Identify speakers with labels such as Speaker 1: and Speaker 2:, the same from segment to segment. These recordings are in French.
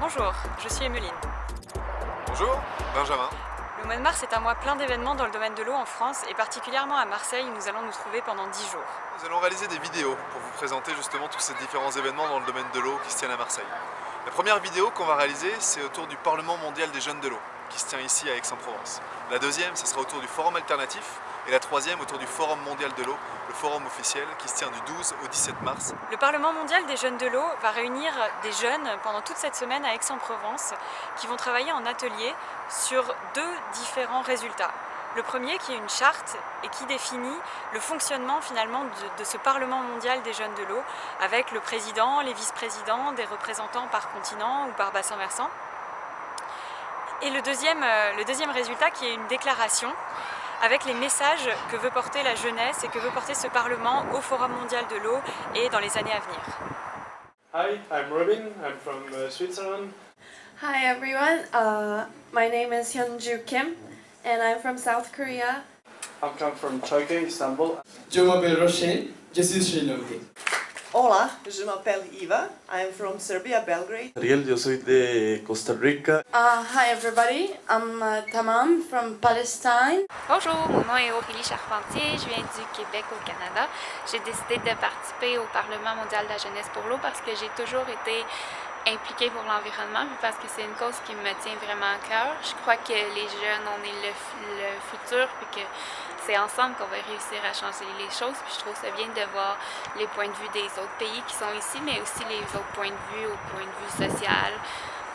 Speaker 1: Bonjour, je suis Emeline.
Speaker 2: Bonjour, Benjamin.
Speaker 1: Le mois de mars est un mois plein d'événements dans le domaine de l'eau en France et particulièrement à Marseille où nous allons nous trouver pendant 10 jours.
Speaker 2: Nous allons réaliser des vidéos pour vous présenter justement tous ces différents événements dans le domaine de l'eau qui se tiennent à Marseille. La première vidéo qu'on va réaliser, c'est autour du Parlement mondial des jeunes de l'eau qui se tient ici à Aix-en-Provence. La deuxième, ce sera autour du Forum alternatif et la troisième autour du Forum mondial de l'eau, le forum officiel qui se tient du 12 au 17 mars.
Speaker 1: Le Parlement mondial des jeunes de l'eau va réunir des jeunes pendant toute cette semaine à Aix-en-Provence qui vont travailler en atelier sur deux différents résultats. Le premier qui est une charte et qui définit le fonctionnement finalement de ce Parlement mondial des jeunes de l'eau avec le président, les vice-présidents, des représentants par continent ou par bassin versant. Et le deuxième résultat qui est une déclaration avec les messages que veut porter la jeunesse et que veut porter ce Parlement au Forum mondial de l'eau et dans les années à venir.
Speaker 3: Hi, I'm Robin. I'm from Switzerland.
Speaker 4: Hi everyone, my name is Hyunju Kim and I'm from South Korea.
Speaker 3: I come from Turkey, Istanbul.
Speaker 5: Je m'appelle Rochelle, je suis sri-lankais.
Speaker 6: Hola, je m'appelle Eva. I'm from Serbia, Belgrade.
Speaker 7: Ariel, yo soy de Costa Rica.
Speaker 4: Hi everybody, I'm Tamam from Palestine.
Speaker 8: Bonjour, mon nom est Aurélie Charpentier, je viens du Québec au Canada. J'ai décidé de participer au Parlement mondial de la jeunesse pour l'eau parce que j'ai toujours été impliquée pour l'environnement, puis parce que c'est une cause qui me tient vraiment à cœur. Je crois que les jeunes, on est le futur, puis que c'est ensemble qu'on va réussir à changer les choses. Puis je trouve ça bien de voir les points de vue des autres pays qui sont ici, mais aussi les autres points de vue au point de vue social,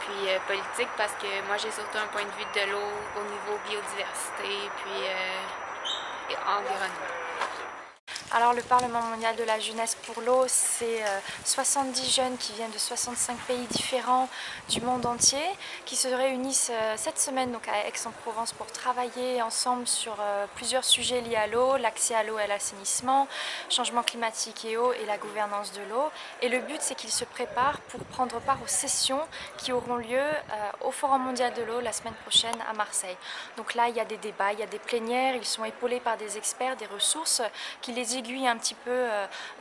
Speaker 8: puis politique, parce que moi j'ai surtout un point de vue de l'eau au niveau biodiversité, puis environnement.
Speaker 9: Alors le Parlement mondial de la jeunesse pour l'eau, c'est 70 jeunes qui viennent de 65 pays différents du monde entier, qui se réunissent cette semaine donc à Aix-en-Provence pour travailler ensemble sur plusieurs sujets liés à l'eau, l'accès à l'eau et à l'assainissement, changement climatique et eau et la gouvernance de l'eau. Et le but, c'est qu'ils se préparent pour prendre part aux sessions qui auront lieu au Forum mondial de l'eau la semaine prochaine à Marseille. Donc là, il y a des débats, il y a des plénières, ils sont épaulés par des experts, des ressources qui les aiguillent un petit peu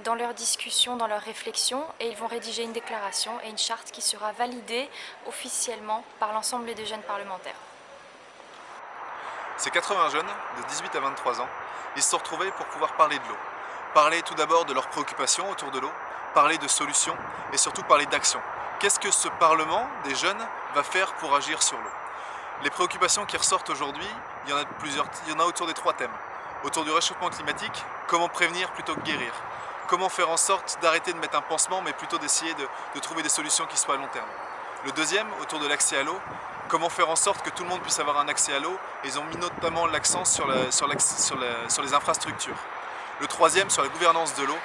Speaker 9: dans leurs discussions, dans leurs réflexions, et ils vont rédiger une déclaration et une charte qui sera validée officiellement par l'ensemble des jeunes parlementaires.
Speaker 2: Ces 80 jeunes de 18 à 23 ans, ils se sont retrouvés pour pouvoir parler de l'eau. Parler tout d'abord de leurs préoccupations autour de l'eau, parler de solutions et surtout parler d'action. Qu'est-ce que ce Parlement des jeunes va faire pour agir sur l'eau? Les préoccupations qui ressortent aujourd'hui, il y en a autour des trois thèmes. Autour du réchauffement climatique, comment prévenir plutôt que guérir? Comment faire en sorte d'arrêter de mettre un pansement, mais plutôt d'essayer de trouver des solutions qui soient à long terme? Le deuxième, autour de l'accès à l'eau, comment faire en sorte que tout le monde puisse avoir un accès à l'eau? Ils ont mis notamment l'accent sur les infrastructures. Le troisième, sur la gouvernance de l'eau,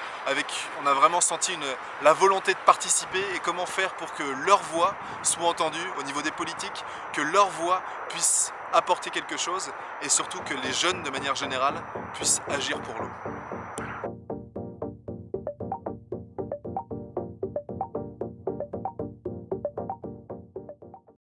Speaker 2: on a vraiment senti la volonté de participer et comment faire pour que leur voix soit entendue au niveau des politiques, que leur voix puisse apporter quelque chose et surtout que les jeunes, de manière générale, puissent agir pour l'eau.